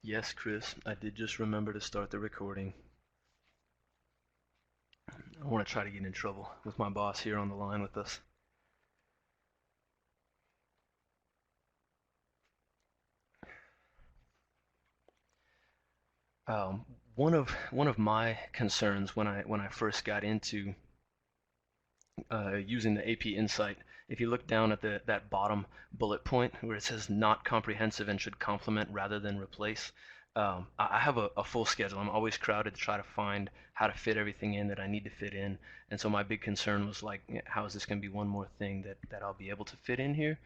Yes, Chris, I did just remember to start the recording. I want to try to get in trouble with my boss here on the line with us. Um, one of my concerns when I first got into using the AP Insight, if you look down at that bottom bullet point where it says not comprehensive and should complement rather than replace, I have a full schedule. I'm always crowded to try to find how to fit everything in that I need to fit in. And so my big concern was like, how is this going to be one more thing that I'll be able to fit in here?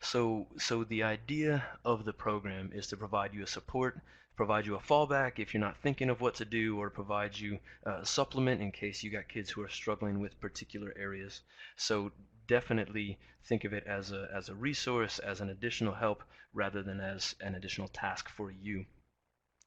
So the idea of the program is to provide you a support, provide you a fallback if you're not thinking of what to do, or provide you supplement in case you got kids who are struggling with particular areas. So definitely think of it as a resource, as an additional help, rather than as an additional task for you.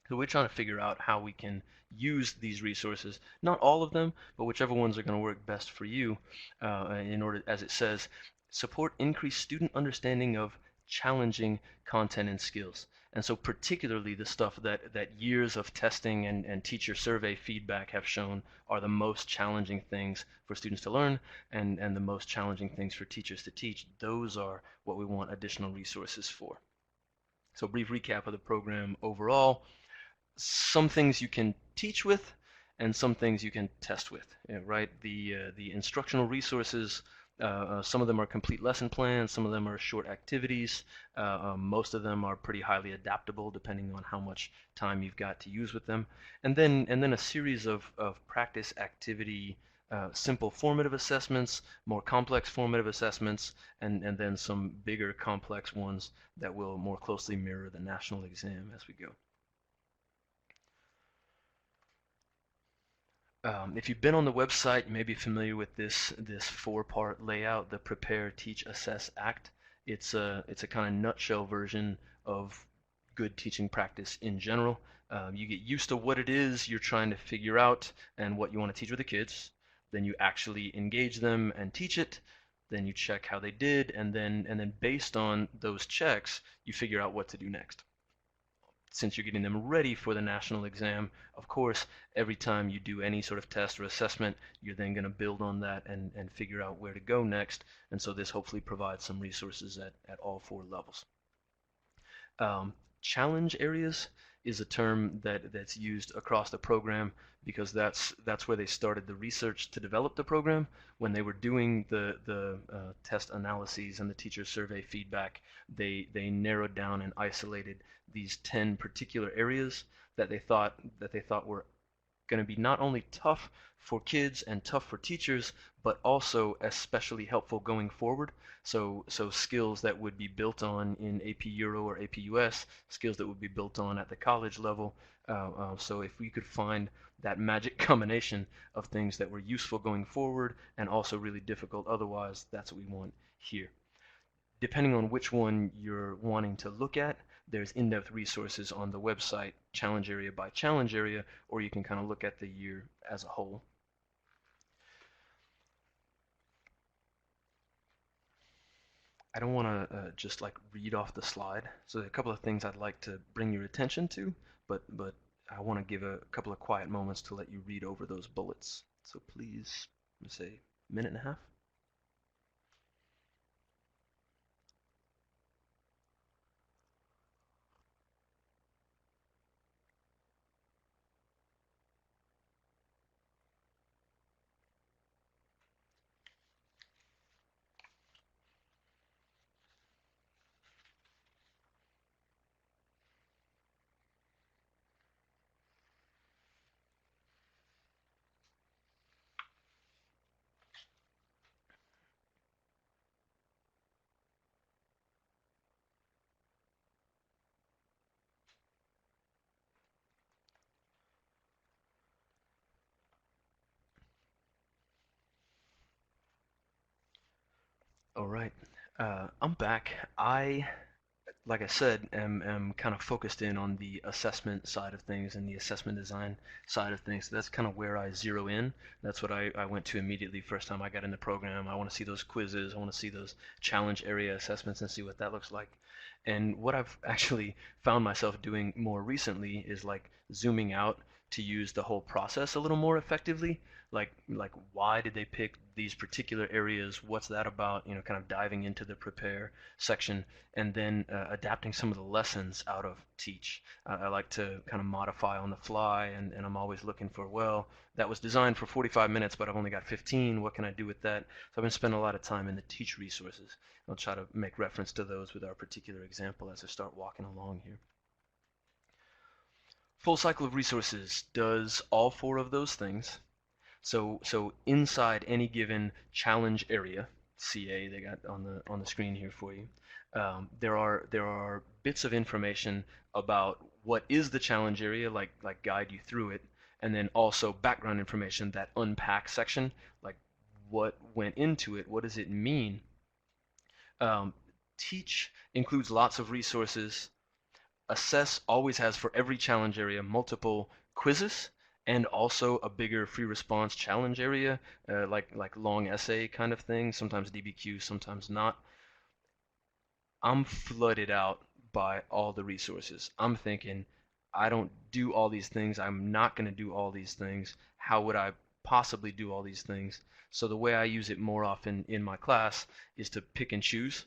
So we're trying to figure out how we can use these resources, not all of them, but whichever ones are going to work best for you, in order, as it says, support increased student understanding of challenging content and skills. And so particularly the stuff that years of testing and teacher survey feedback have shown are the most challenging things for students to learn and the most challenging things for teachers to teach. Those are what we want additional resources for. So brief recap of the program overall: some things you can teach with and some things you can test with, right? The instructional resources, some of them are complete lesson plans, some of them are short activities, most of them are pretty highly adaptable depending on how much time you've got to use with them, and then a series of practice activity, simple formative assessments, more complex formative assessments, and then some bigger complex ones that will more closely mirror the national exam as we go. If you've been on the website, you may be familiar with this four-part layout, the Prepare, Teach, Assess, Act. It's a kind of nutshell version of good teaching practice in general. You get used to what it is you're trying to figure out and what you want to teach with the kids. Then you actually engage them and teach it. Then you check how they did, and then based on those checks, you figure out what to do next. Since you're getting them ready for the national exam, of course, every time you do any sort of test or assessment, you're then going to build on that and figure out where to go next. And so this hopefully provides some resources at all four levels. Um, Challenge areas is a term that's used across the program because that's where they started the research to develop the program. When they were doing the test analyses and the teacher survey feedback, they narrowed down and isolated these 10 particular areas that they thought were going to be not only tough for kids and tough for teachers, but also especially helpful going forward. So skills that would be built on in AP Euro or AP US, skills that would be built on at the college level. So if we could find that magic combination of things that were useful going forward and also really difficult otherwise, that's what we want here. Depending on which one you're wanting to look at, there's in-depth resources on the website, challenge area by challenge area, or you can kind of look at the year as a whole. I don't want to just like read off the slide. So there are a couple of things I'd like to bring your attention to, but I want to give a couple of quiet moments to let you read over those bullets. So please, let me say, minute and a half. All right, I'm back. I, like I said, am kind of focused in on the assessment side of things and the assessment design side of things. So that's kind of where I zero in. That's what I went to immediately first time I got in the program. I want to see those quizzes. I want to see those challenge area assessments and see what that looks like. And what I've actually found myself doing more recently is like zooming out to use the whole process a little more effectively. Like why did they pick these particular areas? What's that about? You know, kind of diving into the prepare section and then adapting some of the lessons out of teach. I like to kind of modify on the fly, and I'm always looking for, well, that was designed for 45 minutes, but I've only got 15. What can I do with that? So I've been spending a lot of time in the teach resources. I'll try to make reference to those with our particular example as I start walking along here. Full cycle of resources does all four of those things. So inside any given challenge area, CA they got on the screen here for you, there are bits of information about what is the challenge area, like guide you through it, and then also background information, that unpack section, like what went into it, what does it mean. Um, Teach includes lots of resources. Assess always has, for every challenge area, multiple quizzes and also a bigger free response challenge area, like long essay kind of thing, sometimes DBQ, sometimes not. I'm flooded out by all the resources. I'm thinking, I don't do all these things. I'm not going to do all these things. How would I possibly do all these things? So the way I use it more often in my class is to pick and choose.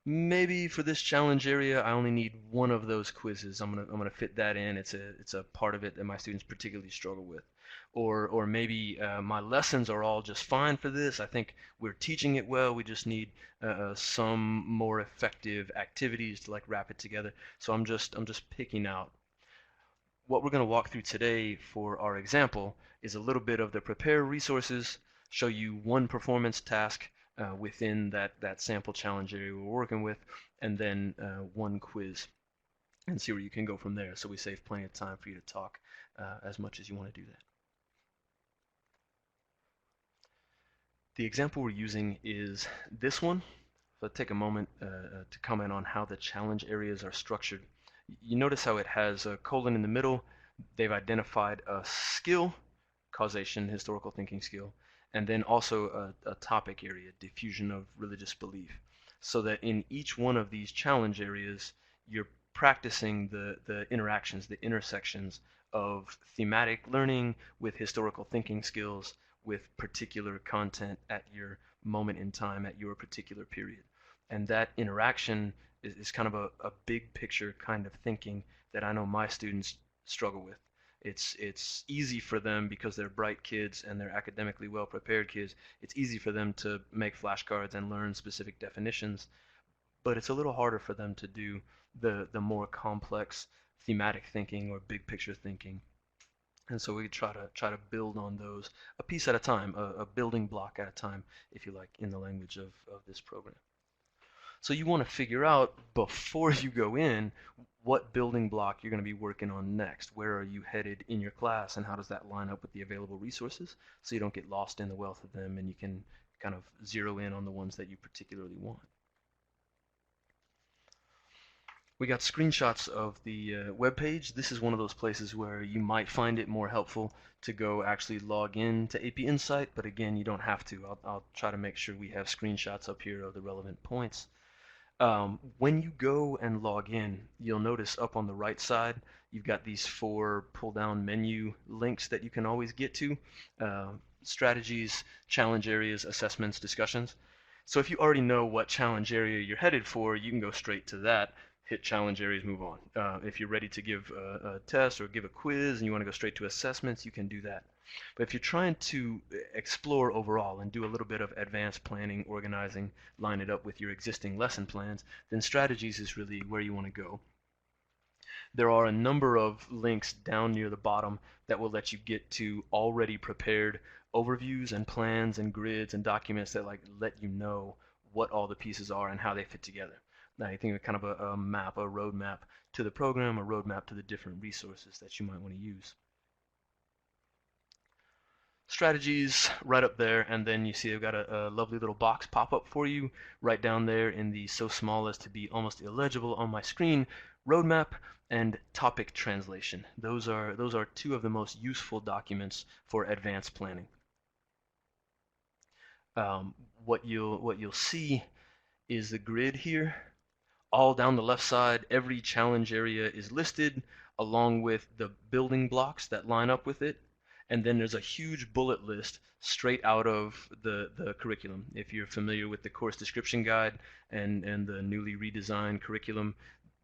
Maybe for this challenge area, I only need one of those quizzes. I'm gonna fit that in. It's a part of it that my students particularly struggle with, or maybe my lessons are all just fine for this. I think we're teaching it well. We just need some more effective activities to like wrap it together. So I'm just picking out. What we're going to walk through today for our example is a little bit of the prepare resources, show you one performance task within that sample challenge area we're working with, and then one quiz, and see where you can go from there. So we save plenty of time for you to talk as much as you want to do that. The example we're using is this one. So I'll take a moment to comment on how the challenge areas are structured. You notice how it has a colon in the middle. They've identified a skill, causation, historical thinking skill, and then also a topic area, diffusion of religious belief. So that in each one of these challenge areas, you're practicing the interactions, the intersections of thematic learning with historical thinking skills with particular content at your moment in time, at your particular period. And that interaction is kind of a big picture kind of thinking that I know my students struggle with. It's easy for them because they're bright kids and they're academically well prepared kids. It's easy for them to make flashcards and learn specific definitions, but it's a little harder for them to do the more complex thematic thinking or big picture thinking. And so we try to build on those a piece at a time, a building block at a time, if you like, in the language of this program. So you want to figure out before you go in what building block you're going to be working on next. Where are you headed in your class, and how does that line up with the available resources so you don't get lost in the wealth of them and you can kind of zero in on the ones that you particularly want. We got screenshots of the web page. This is one of those places where you might find it more helpful to go actually log in to AP Insight, but again, you don't have to. I'll try to make sure we have screenshots up here of the relevant points. When you go and log in, you'll notice up on the right side, you've got these 4 pull-down menu links that you can always get to. Strategies, challenge areas, assessments, discussions. So if you already know what challenge area you're headed for, you can go straight to that, hit challenge areas, move on. If you're ready to give a test or give a quiz and you want to go straight to assessments, you can do that. But if you're trying to explore overall and do a little bit of advanced planning, organizing, line it up with your existing lesson plans, then strategies is really where you want to go. There are a number of links down near the bottom that will let you get to already prepared overviews and plans and grids and documents that like let you know what all the pieces are and how they fit together. Now, I think kind of a map, a roadmap to the program, a roadmap to the different resources that you might want to use. strategies right up there, and then you see I've got a lovely little box pop up for you right down there in the so small as to be almost illegible on my screen, roadmap and topic translation. Those are two of the most useful documents for advanced planning. Um, what you'll see is the grid here. All down the left side, every challenge area is listed along with the building blocks that line up with it. And then there's a huge bullet list straight out of the curriculum. If you're familiar with the course description guide and the newly redesigned curriculum,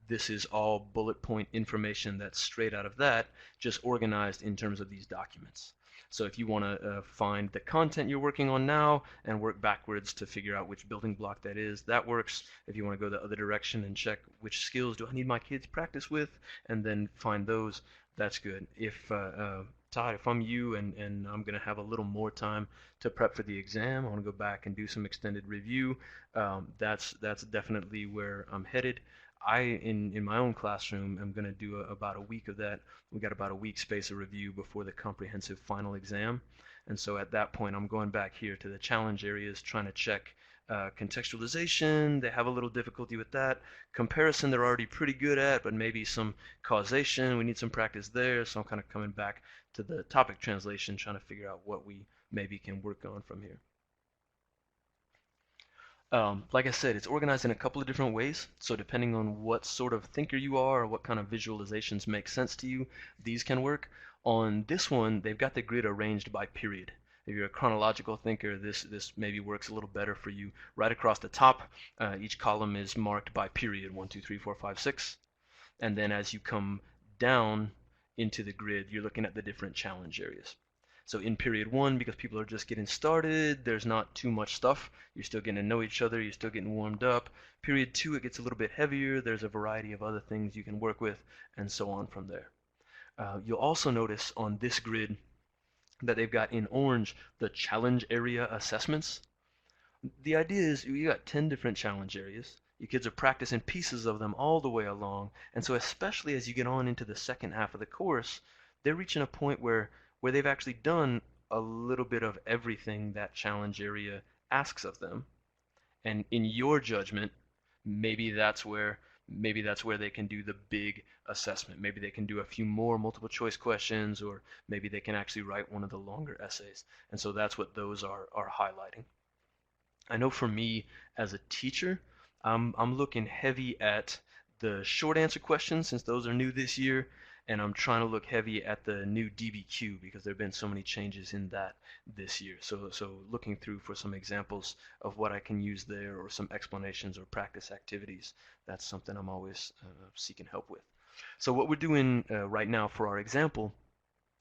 this is all bullet point information that's straight out of that, just organized in terms of these documents. So if you want to find the content you're working on now and work backwards to figure out which building block that is, that works. If you want to go the other direction and check which skills do I need my kids practice with, and then find those, that's good. If Todd, if I'm you and I'm going to have a little more time to prep for the exam, I want to go back and do some extended review, that's definitely where I'm headed. In my own classroom, am going to do about a week of that. We got about a week space of review before the comprehensive final exam. And so at that point, I'm going back here to the challenge areas, trying to check contextualization. They have a little difficulty with that. Comparison, they're already pretty good at, but maybe some causation. We need some practice there. So I'm kind of coming back to the topic translation, trying to figure out what we maybe can work on from here. Like I said, it's organized in a couple of different ways. So depending on what sort of thinker you are or what kind of visualizations make sense to you, these can work. On this one, they've got the grid arranged by period. If you're a chronological thinker, this maybe works a little better for you. Right across the top, each column is marked by period, 1, 2, 3, 4, 5, 6. And then as you come down into the grid, you're looking at the different challenge areas. So in period one, because people are just getting started, there's not too much stuff. You're still getting to know each other, you're still getting warmed up. Period two, it gets a little bit heavier. There's a variety of other things you can work with, and so on from there. You'll also notice on this grid that they've got in orange the challenge area assessments. The idea is you got 10 different challenge areas. Your kids are practicing pieces of them all the way along, and so especially as you get on into the second half of the course, they're reaching a point where they've actually done a little bit of everything that challenge area asks of them. And in your judgment, maybe that's where they can do the big assessment. Maybe they can do a few more multiple choice questions, or maybe they can actually write one of the longer essays. And so that's what those are highlighting. I know for me as a teacher, I'm looking heavy at the short answer questions since those are new this year, and I'm trying to look heavy at the new DBQ because there have been so many changes in that this year. So looking through for some examples of what I can use there, or some explanations or practice activities. That's something I'm always seeking help with. So what we're doing right now for our example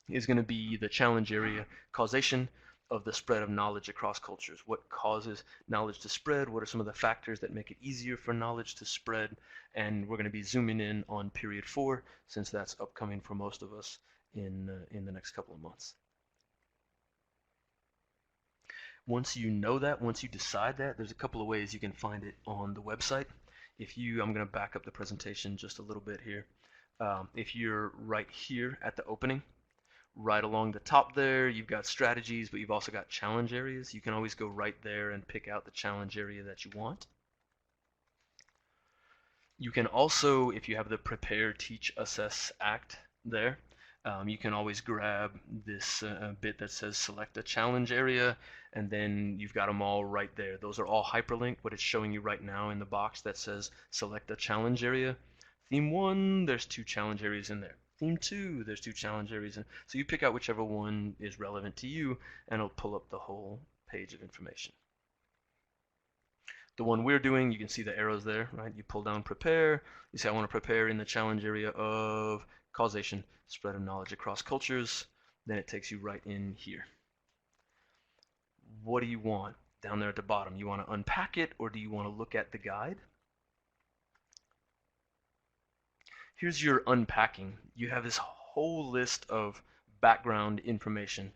is going to be the challenge area causation of the spread of knowledge across cultures. What causes knowledge to spread? What are some of the factors that make it easier for knowledge to spread? And we're going to be zooming in on period 4, since that's upcoming for most of us in the next couple of months. Once you know that, once you decide that, there's a couple of ways you can find it on the website. I'm going to back up the presentation just a little bit here. If you're right here at the opening, right along the top there, you've got strategies, but you've also got challenge areas. You can always go right there and pick out the challenge area that you want. You can also, if you have the Prepare, Teach, Assess Act there, you can always grab this bit that says select a challenge area, and then you've got them all right there. Those are all hyperlinked, but it's showing you right now in the box that says select a challenge area. Theme 1, there's 2 challenge areas in there. Theme 2, there's 2 challenge areas. So you pick out whichever one is relevant to you, and it'll pull up the whole page of information. The one we're doing, you can see the arrows there, right? You pull down prepare. You say I want to prepare in the challenge area of causation, spread of knowledge across cultures. Then it takes you right in here. What do you want down there at the bottom? You want to unpack it, or do you want to look at the guide? Here's your unpacking. You have this whole list of background information.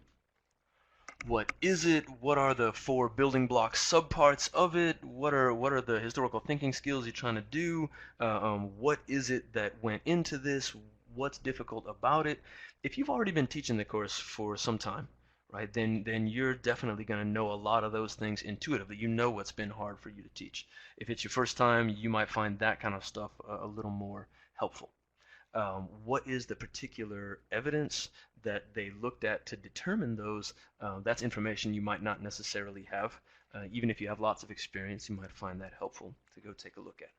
What is it? What are the 4 building block subparts of it? What are the historical thinking skills you're trying to do? What is it that went into this? What's difficult about it? If you've already been teaching the course for some time, right, then you're definitely going to know a lot of those things intuitively. You know what's been hard for you to teach. If it's your first time, you might find that kind of stuff a little more helpful. What is the particular evidence that they looked at to determine those? That's information you might not necessarily have. Even if you have lots of experience, you might find that helpful to go take a look at.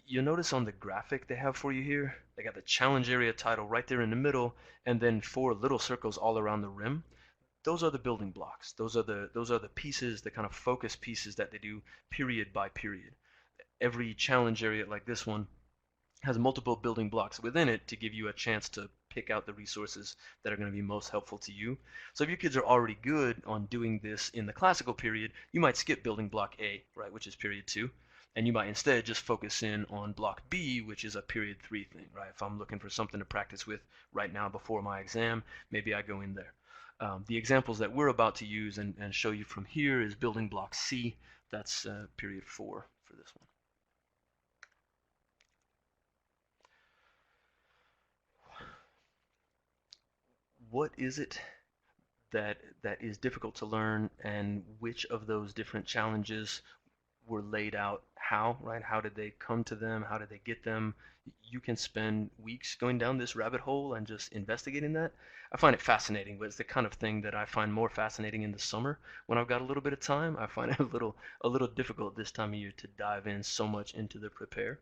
You'll notice on the graphic they have for you here, they got the challenge area title right there in the middle, and then 4 little circles all around the rim. Those are the building blocks. Those are the pieces, the kind of focus pieces that they do period by period. Every challenge area like this one has multiple building blocks within it to give you a chance to pick out the resources that are going to be most helpful to you. So if your kids are already good on doing this in the classical period, you might skip building block A, right, which is period 2, and you might instead just focus in on block B, which is a period 3 thing, right? If I'm looking for something to practice with right now before my exam, maybe I go in there. The examples that we're about to use and show you from here is building block C. That's period 4 for this one. What is it that is difficult to learn, and which of those different challenges were laid out how, right? How did they come to them? How did they get them? You can spend weeks going down this rabbit hole and just investigating that. I find it fascinating, but it's the kind of thing that I find more fascinating in the summer when I've got a little bit of time. I find it a little difficult this time of year to dive in so much into the prepare.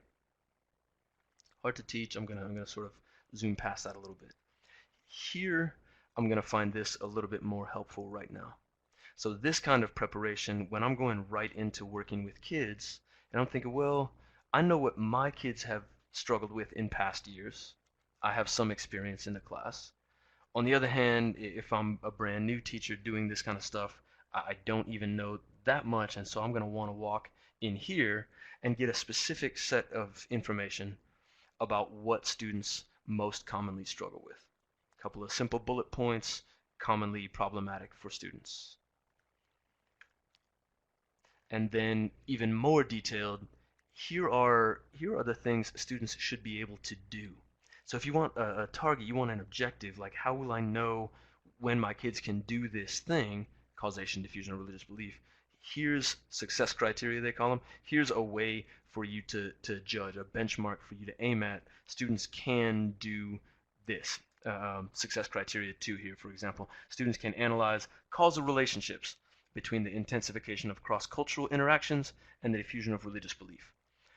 Hard to teach. I'm gonna sort of zoom past that a little bit. Here, I'm gonna find this a little bit more helpful right now. So this kind of preparation, when I'm going right into working with kids, and I'm thinking, well, I know what my kids have struggled with in past years. I have some experience in the class. On the other hand, if I'm a brand new teacher doing this kind of stuff, I don't even know that much, and so I'm going to want to walk in here and get a specific set of information about what students most commonly struggle with. A couple of simple bullet points, commonly problematic for students. And then even more detailed, here are the things students should be able to do. So if you want a target, you want an objective, like how will I know when my kids can do this thing, causation, diffusion, or religious belief? Here's success criteria, they call them. Here's a way for you to judge, a benchmark for you to aim at. Students can do this. Success criteria 2 here, for example. Students can analyze causal relationships between the intensification of cross-cultural interactions and the diffusion of religious belief.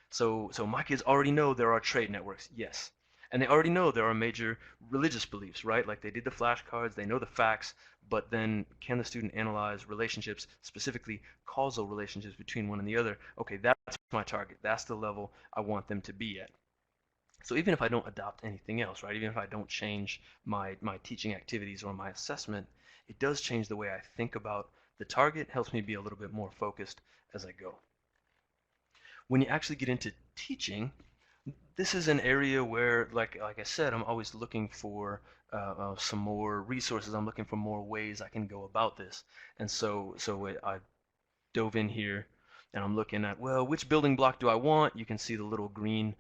So my kids already know there are trade networks, yes. And they already know there are major religious beliefs, right? Like they did the flashcards, they know the facts, but then can the student analyze relationships, specifically causal relationships between one and the other? Okay, that's my target. That's the level I want them to be at. So even if I don't adopt anything else, right? Even if I don't change my teaching activities or my assessment, it does change the way I think about the target, helps me be a little bit more focused as I go. When you actually get into teaching, this is an area where, like I said, I'm always looking for some more resources. I'm looking for more ways I can go about this. And so I dove in here, and I'm looking at, well, which building block do I want? You can see the little green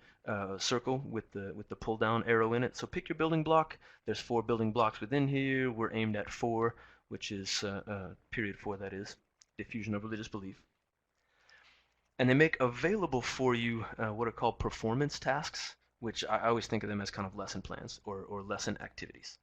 circle with the pull down arrow in it. So pick your building block. There's 4 building blocks within here. We're aimed at 4, which is period 4, that is, diffusion of religious belief. And they make available for you what are called performance tasks, which I always think of them as kind of lesson plans or lesson activities.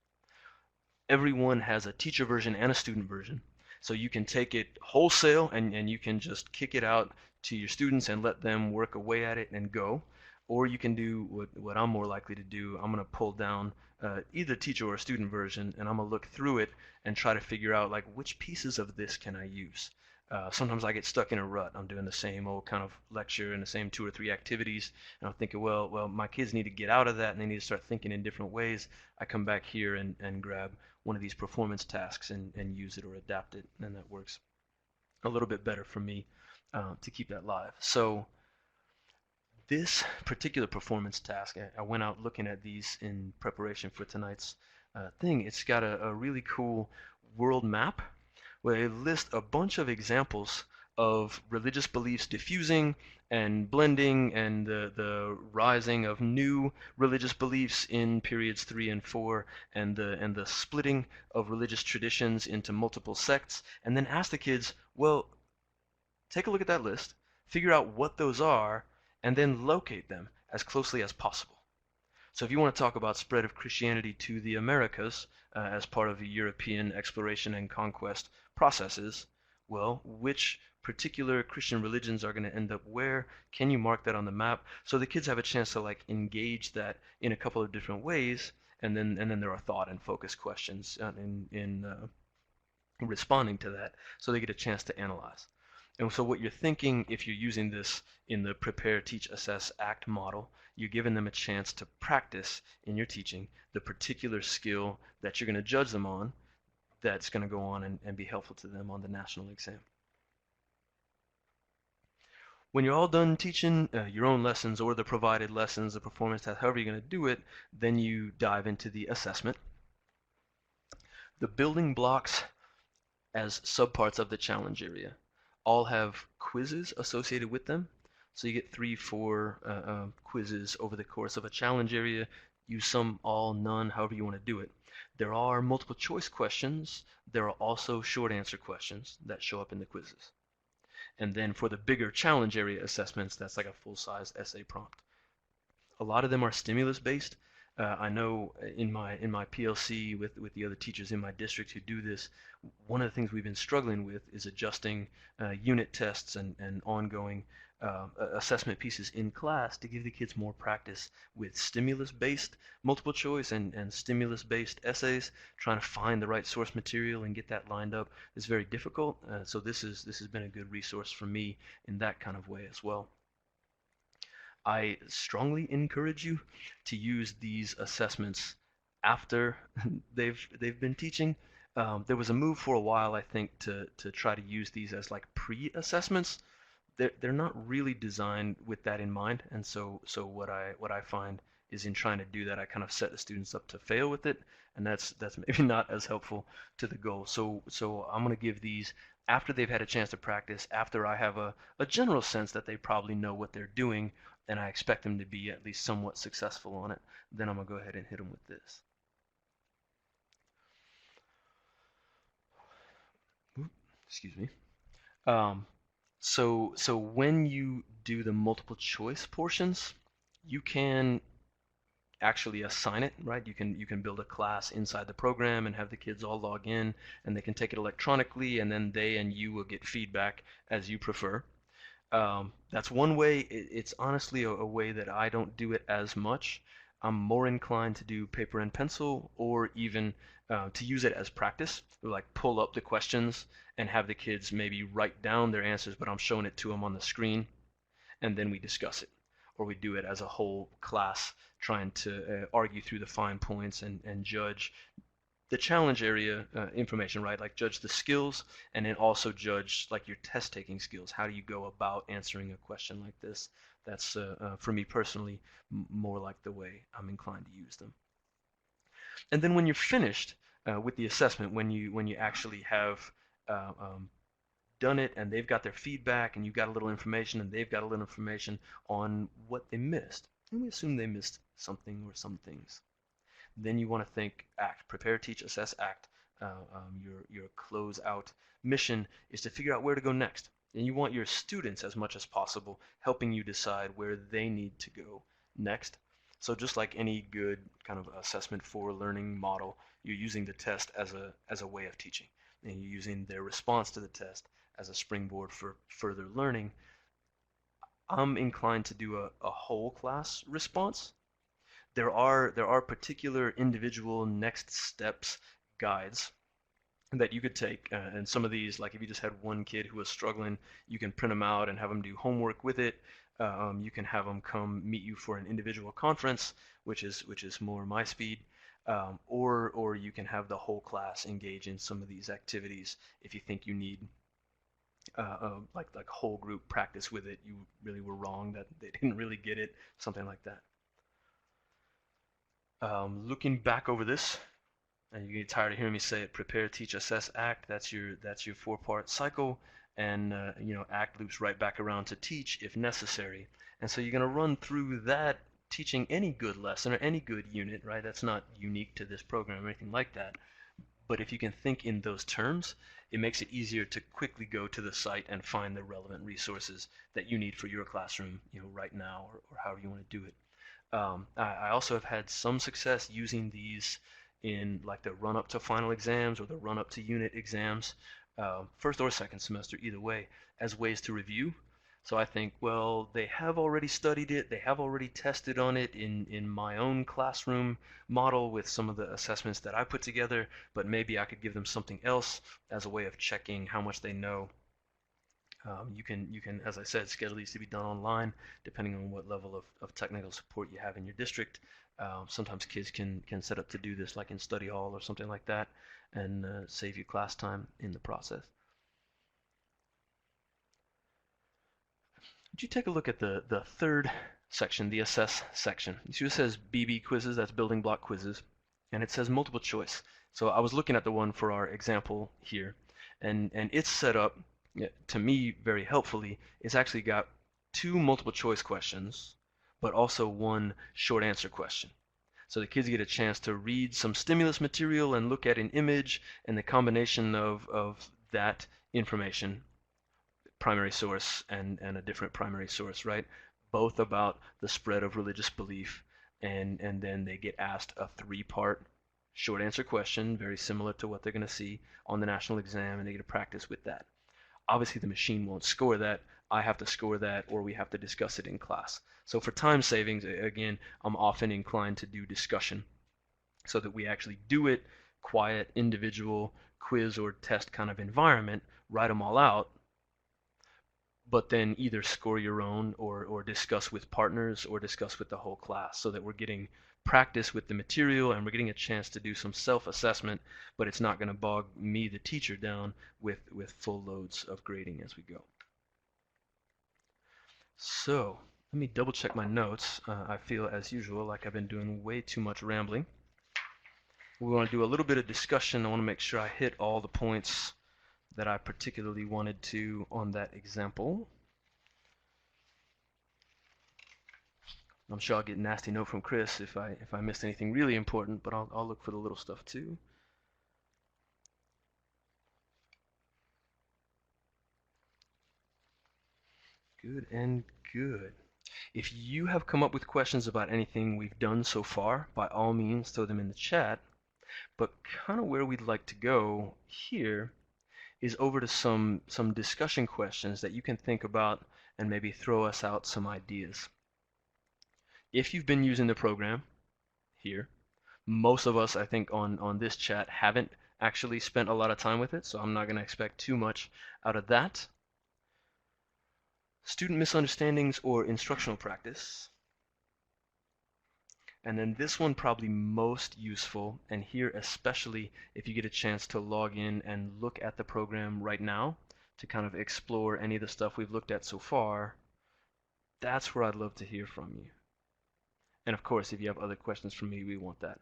Everyone has a teacher version and a student version. So you can take it wholesale and you can just kick it out to your students and let them work away at it and go. Or you can do what I'm more likely to do. I'm going to pull down either teacher or student version, and I'm going to look through it and try to figure out like which pieces of this can I use. Sometimes I get stuck in a rut. I'm doing the same old kind of lecture and the same 2 or 3 activities, and I'm thinking, well, my kids need to get out of that and they need to start thinking in different ways. I come back here and grab one of these performance tasks and use it or adapt it, and that works a little bit better for me to keep that live. So this particular performance task, I went out looking at these in preparation for tonight's thing. It's got a really cool world map where they list a bunch of examples of religious beliefs diffusing and blending, and the rising of new religious beliefs in periods 3 and 4, and the splitting of religious traditions into multiple sects, and then ask the kids, well, take a look at that list, figure out what those are, and then locate them as closely as possible. So if you want to talk about spread of Christianity to the Americas as part of the European exploration and conquest processes, well, which particular Christian religions are going to end up where? Can you mark that on the map? So the kids have a chance to like engage that in a couple of different ways, and then there are thought and focus questions in responding to that, so they get a chance to analyze. And so what you're thinking, if you're using this in the prepare, teach, assess, act model, you're giving them a chance to practice in your teaching the particular skill that you're going to judge them on, that's going to go on and be helpful to them on the national exam. When you're all done teaching your own lessons or the provided lessons, the performance test, however you're going to do it, then you dive into the assessment. The building blocks as subparts of the challenge area all have quizzes associated with them. So you get 3, 4 quizzes over the course of a challenge area. Use some, all, none, however you want to do it. There are multiple choice questions. There are also short answer questions that show up in the quizzes. And then for the bigger challenge area assessments, that's like a full-size essay prompt. A lot of them are stimulus based. I know in my PLC with the other teachers in my district who do this, one of the things we've been struggling with is adjusting unit tests and ongoing assessment pieces in class to give the kids more practice with stimulus-based multiple choice and stimulus-based essays. Trying to find the right source material and get that lined up is very difficult. So this has been a good resource for me in that kind of way as well. I strongly encourage you to use these assessments after they've been teaching. There was a move for a while, I think, to try to use these as like pre-assessments. They're not really designed with that in mind, and so what I find is in trying to do that, I kind of set the students up to fail with it, and that's maybe not as helpful to the goal. So I'm going to give these after they've had a chance to practice, after I have a general sense that they probably know what they're doing, and I expect them to be at least somewhat successful on it. Then I'm going to go ahead and hit them with this. Oop, excuse me. Um, so when you do the multiple choice portions, you can actually assign it, right? You can build a class inside the program and have the kids all log in, and they can take it electronically, and then they and you will get feedback as you prefer. That's one way. It's honestly a way that I don't do it as much. I'm more inclined to do paper and pencil, or even to use it as practice, like pull up the questions and have the kids maybe write down their answers, but I'm showing it to them on the screen, and then we discuss it. Or we do it as a whole class, trying to argue through the fine points and judge the challenge area information, right? Like judge the skills, and then also judge like your test taking skills. How do you go about answering a question like this? That's for me personally more like the way I'm inclined to use them. And then when you're finished with the assessment, when you actually have done it and they've got their feedback and you've got a little information and they've got a little information on what they missed, and we assume they missed something or some things, then you want to think act, prepare, teach, assess, act. Your close out mission is to figure out where to go next. And you want your students as much as possible helping you decide where they need to go next. So just like any good kind of assessment for learning model, you're using the test as a way of teaching. And you're using their response to the test as a springboard for further learning. I'm inclined to do a whole class response. There are particular individual next steps guides that you could take, and some of these, like if you just had one kid who was struggling, you can print them out and have them do homework with it. You can have them come meet you for an individual conference, which is more my speed. Or you can have the whole class engage in some of these activities if you think you need like whole group practice with it. You really were wrong that they didn't really get it, something like that. Looking back over this, and you get tired of hearing me say it: prepare, teach, assess, act. That's your 4-part cycle. and act loops right back around to teach if necessary. And so you're going to run through that teaching any good lesson or any good unit, right? That's not unique to this program or anything like that. But if you can think in those terms, it makes it easier to quickly go to the site and find the relevant resources that you need for your classroom, right now, or however you want to do it. I also have had some success using these in like the run up to final exams or the run up to unit exams, first or second semester, either way, as ways to review. So I think, well, they have already studied it, they have already tested on it in my own classroom model with some of the assessments that I put together, but maybe I could give them something else as a way of checking how much they know. You can, as I said, schedule these to be done online, depending on what level of technical support you have in your district. Sometimes kids can set up to do this like in study hall or something like that, and save you class time in the process. Would you take a look at the third section, the assess section? You see it says BB quizzes, that's building block quizzes, and it says multiple choice. So I was looking at the one for our example here, and it's set up, to me very helpfully. It's actually got two multiple choice questions, but also one short answer question. So the kids get a chance to read some stimulus material and look at an image, and the combination of that information, primary source and a different primary source, right? Both about the spread of religious belief, and then they get asked a three-part short answer question, very similar to what they're going to see on the national exam, and they get to practice with that. Obviously, the machine won't score that. I have to score that, or we have to discuss it in class. So for time savings, again, I'm often inclined to do discussion so that we actually do it quiet, individual quiz or test kind of environment, write them all out, but then either score your own or discuss with partners or discuss with the whole class, so that we're getting practice with the material and we're getting a chance to do some self-assessment, but it's not going to bog me, the teacher, down with full loads of grading as we go. So let me double check my notes. I feel, as usual, like I've been doing way too much rambling. We want to do a little bit of discussion. I want to make sure I hit all the points that I particularly wanted to on that example. I'm sure I'll get a nasty note from Chris if I missed anything really important, but I'll look for the little stuff too. Good and good. If you have come up with questions about anything we've done so far, by all means throw them in the chat. But kind of where we'd like to go here is over to some discussion questions that you can think about and maybe throw us out some ideas. If you've been using the program here, most of us, I think, on this chat haven't actually spent a lot of time with it, so I'm not going to expect too much out of that. Student misunderstandings or instructional practice. And then this one probably most useful, and here especially if you get a chance to log in and look at the program right now to kind of explore any of the stuff we've looked at so far. That's where I'd love to hear from you. And of course, if you have other questions for me, we want that.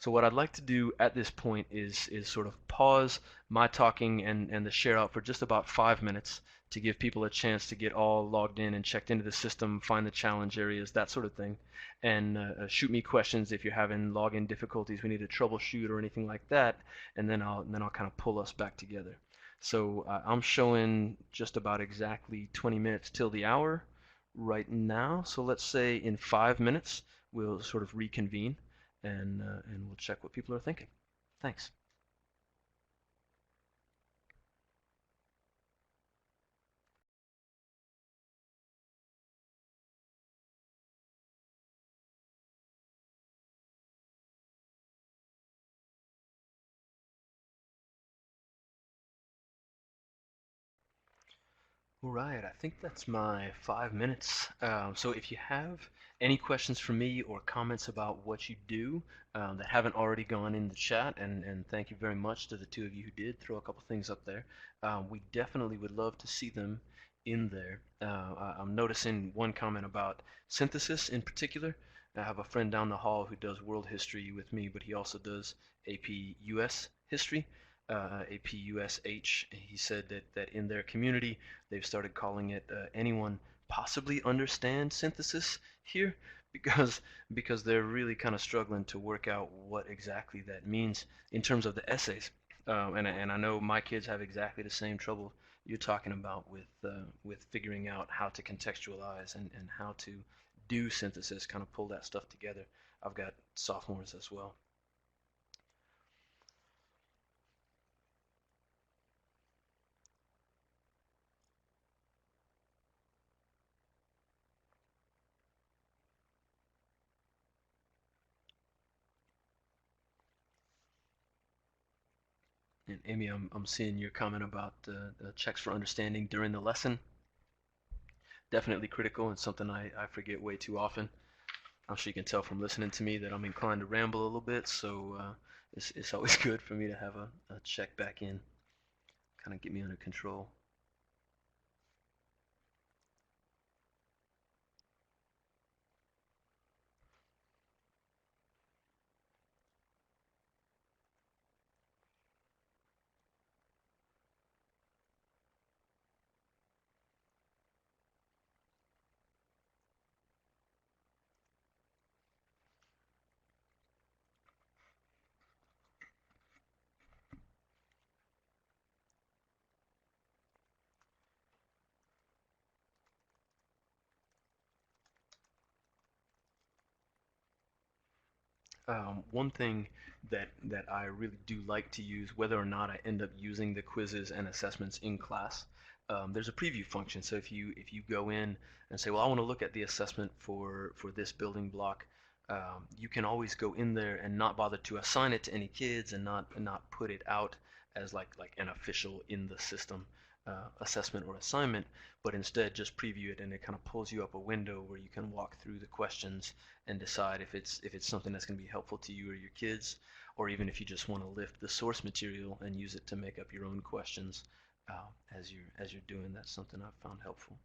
So what I'd like to do at this point is sort of pause my talking and the share out for just about 5 minutes to give people a chance to get all logged in and checked into the system, find the challenge areas, that sort of thing, and shoot me questions if you're having login difficulties, we need to troubleshoot or anything like that, and then I'll kind of pull us back together. So I'm showing just about exactly 20 minutes till the hour right now. So let's say in 5 minutes we'll sort of reconvene and we'll check what people are thinking. Thanks. All right, I think that's my 5 minutes. So if you have any questions for me or comments about what you do that haven't already gone in the chat, and thank you very much to the two of you who did throw a couple things up there, we definitely would love to see them in there. I'm noticing one comment about synthesis in particular. I have a friend down the hall who does world history with me, but he also does AP US history. APUSH. He said that in their community they've started calling it anyone possibly understand synthesis here because they're really kind of struggling to work out what exactly that means in terms of the essays. And I know my kids have exactly the same trouble you're talking about with figuring out how to contextualize and how to do synthesis, kind of pull that stuff together. I've got sophomores as well. And Amy, I'm seeing your comment about the checks for understanding during the lesson. Definitely critical and something I forget way too often. I'm sure you can tell from listening to me that I'm inclined to ramble a little bit, so it's always good for me to have a check back in, kind of get me under control. One thing that I really do like to use, whether or not I end up using the quizzes and assessments in class, there's a preview function. So if you go in and say, well, I want to look at the assessment for this building block, you can always go in there and not bother to assign it to any kids and not put it out as like an official in the system assessment or assignment, but instead just preview it, and it kind of pulls you up a window where you can walk through the questions and decide if it's something that's going to be helpful to you or your kids, or even if you just want to lift the source material and use it to make up your own questions as you're doing. That's something I've found helpful.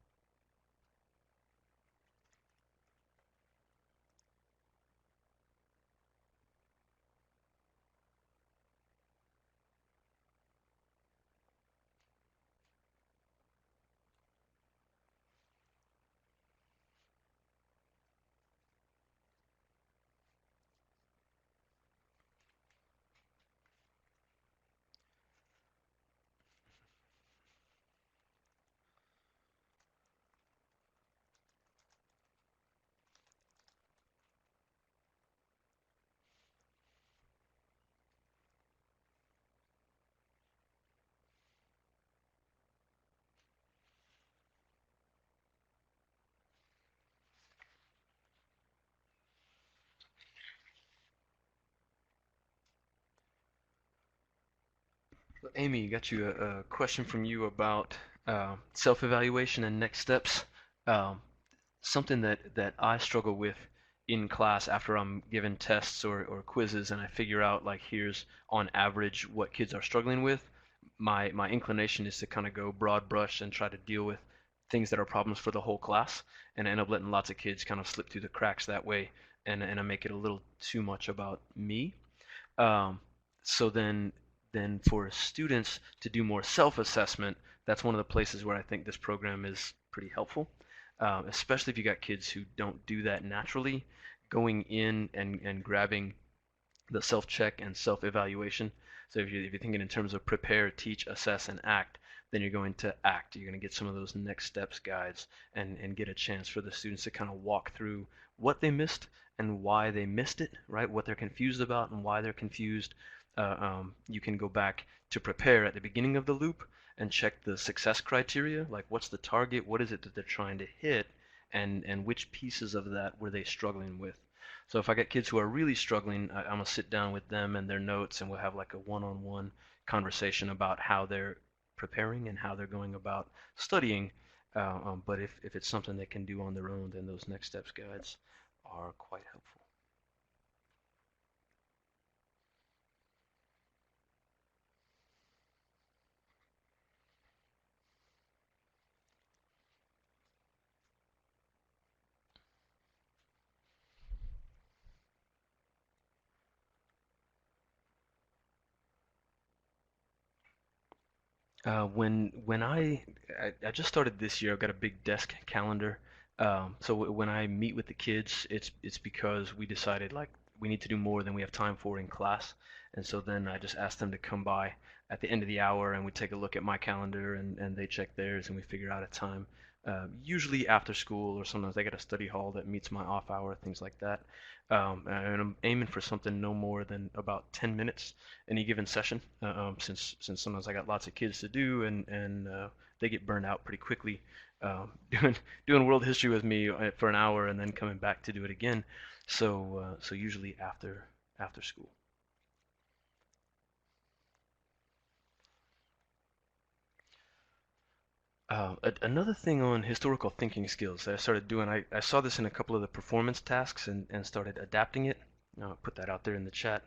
Amy, got you a question from you about self-evaluation and next steps. Um, Something that I struggle with in class after I'm given tests or quizzes and I figure out like here's on average what kids are struggling with. My inclination is to kind of go broad brush and try to deal with things that are problems for the whole class, and I end up letting lots of kids kind of slip through the cracks that way, and I make it a little too much about me. Um, so then for students to do more self-assessment, that's one of the places where I think this program is pretty helpful, especially if you got kids who don't do that naturally, going in and grabbing the self-check and self-evaluation. So if you're thinking in terms of prepare, teach, assess, and act, then you're going to act. You're going to get some of those next steps guides and get a chance for the students to kind of walk through what they missed and why they missed it, right? What they're confused about and why they're confused. You can go back to prepare at the beginning of the loop and check the success criteria, like what's the target, what is it that they're trying to hit, and which pieces of that were they struggling with. So if I get kids who are really struggling, I'm gonna sit down with them and their notes, and we'll have like a one-on-one conversation about how they're preparing and how they're going about studying. But if it's something they can do on their own, then those next steps guides are quite helpful. When I just started this year, I've got a big desk calendar. So when I meet with the kids, it's because we decided like we need to do more than we have time for in class, and so then I just ask them to come by at the end of the hour, and we take a look at my calendar, and they check theirs, and we figure out a time. Usually after school, or sometimes I get a study hall that meets my off hour, things like that. And I'm aiming for something no more than about 10 minutes any given session, since sometimes I got lots of kids to do, and they get burned out pretty quickly, doing world history with me for an hour and then coming back to do it again. So usually after school. Another thing on historical thinking skills that I started doing, I saw this in a couple of the performance tasks and started adapting it. I'll put that out there in the chat.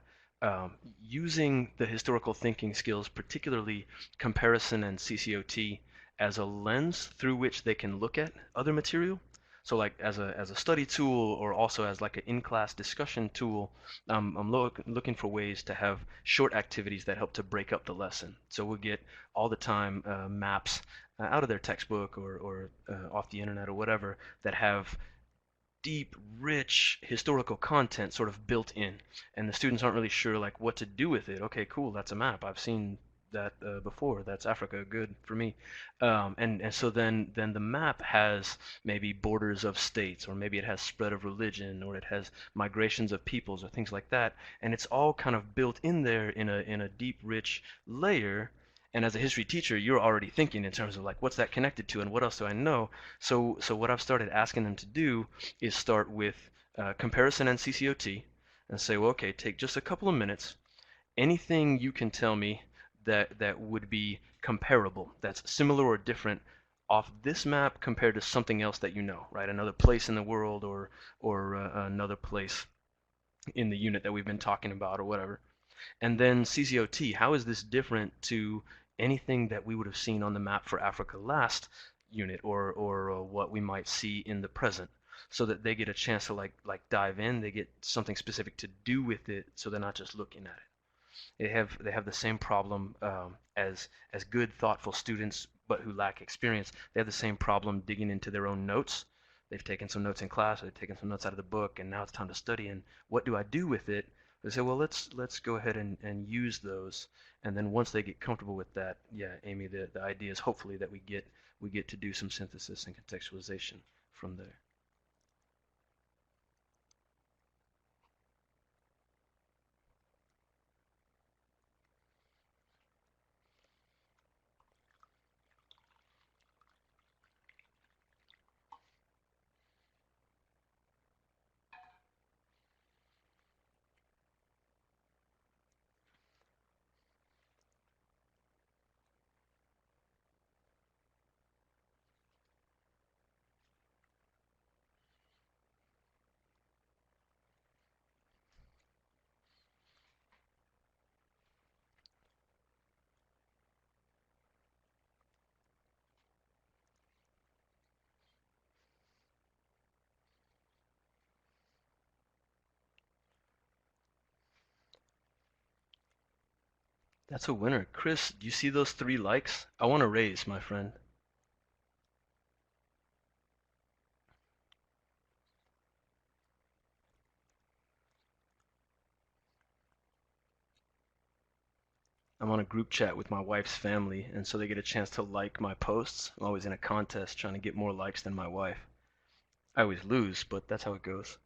Using the historical thinking skills, particularly comparison and CCOT, as a lens through which they can look at other material. So like as a study tool, or also as like an in-class discussion tool, looking for ways to have short activities that help to break up the lesson. So we'll get all the time maps out of their textbook, or off the internet or whatever, that have deep, rich historical content sort of built in, and the students aren't really sure like what to do with it. Okay, cool, that's a map. I've seen that before. That's Africa. Good for me. And so then the map has maybe borders of states, or maybe it has spread of religion, or it has migrations of peoples, or things like that. And it's all kind of built in there in a deep, rich layer. And as a history teacher, you're already thinking in terms of like, what's that connected to, and what else do I know? So what I've started asking them to do is start with comparison and CCOT, and say, well, okay, take just a couple of minutes. Anything you can tell me that would be comparable, that's similar or different off this map compared to something else that you know, right? Another place in the world, or another place in the unit that we've been talking about, or whatever. And then CCOT, how is this different to anything that we would have seen on the map for Africa last unit, or what we might see in the present, so that they get a chance to like dive in, they get something specific to do with it, so they're not just looking at it. They have the same problem as good thoughtful students, but who lack experience. They have the same problem digging into their own notes. They've taken some notes in class, or they've taken some notes out of the book, and now it's time to study. And what do I do with it? They say, well, let's go ahead and use those. And then once they get comfortable with that, yeah, Amy, the idea is hopefully that we get to do some synthesis and contextualization from there. That's a winner. Chris, do you see those 3 likes? I want to raise, my friend. I'm on a group chat with my wife's family, and so they get a chance to like my posts. I'm always in a contest trying to get more likes than my wife. I always lose, but that's how it goes.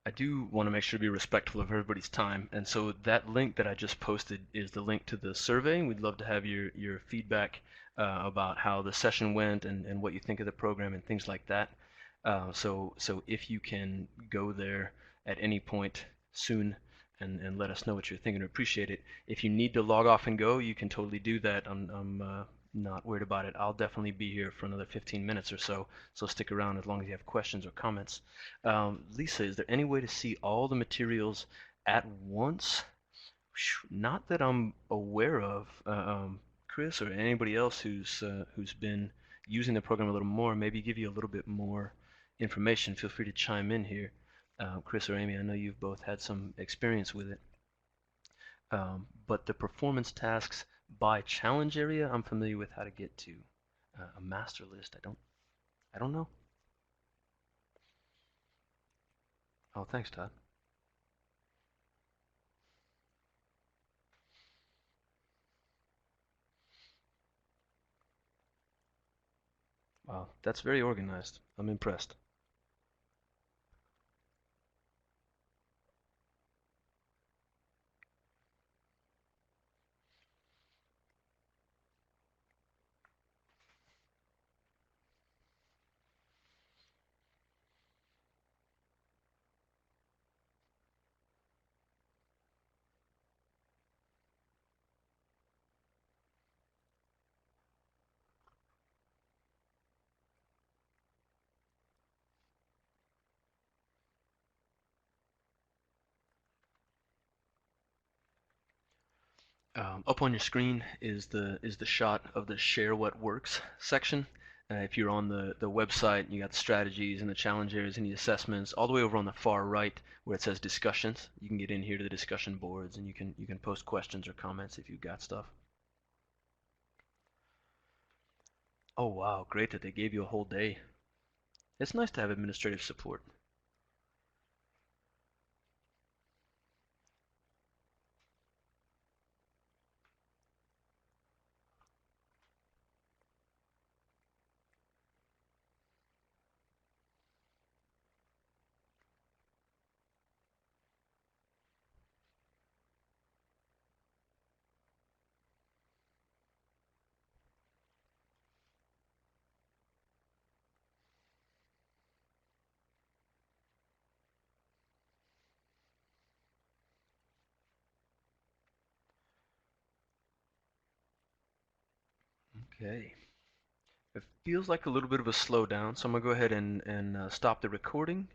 I do want to make sure to be respectful of everybody's time, and so that link that I just posted is the link to the survey. We'd love to have your feedback about how the session went and what you think of the program and things like that. So if you can go there at any point soon and let us know what you're thinking, we appreciate it. If you need to log off and go, you can totally do that. I'm not worried about it. I'll definitely be here for another 15 minutes or so, so stick around as long as you have questions or comments. Lisa, is there any way to see all the materials at once? Not that I'm aware of. Chris or anybody else who's been using the program a little more, maybe give you a little bit more information. Feel free to chime in here. Chris or Amy, I know you've both had some experience with it. But the performance tasks by challenge area, I'm familiar with how to get to. A master list, I don't know. Oh, thanks, Todd. Wow, that's very organized. I'm impressed. Up on your screen is the shot of the Share What Works section. If you're on the website, you got the strategies and the challenge areas and the assessments. All the way over on the far right, where it says discussions, you can get in here to the discussion boards, and you can post questions or comments if you've got stuff. Oh wow, great that they gave you a whole day. It's nice to have administrative support. Okay. It feels like a little bit of a slowdown, so I'm gonna go ahead and stop the recording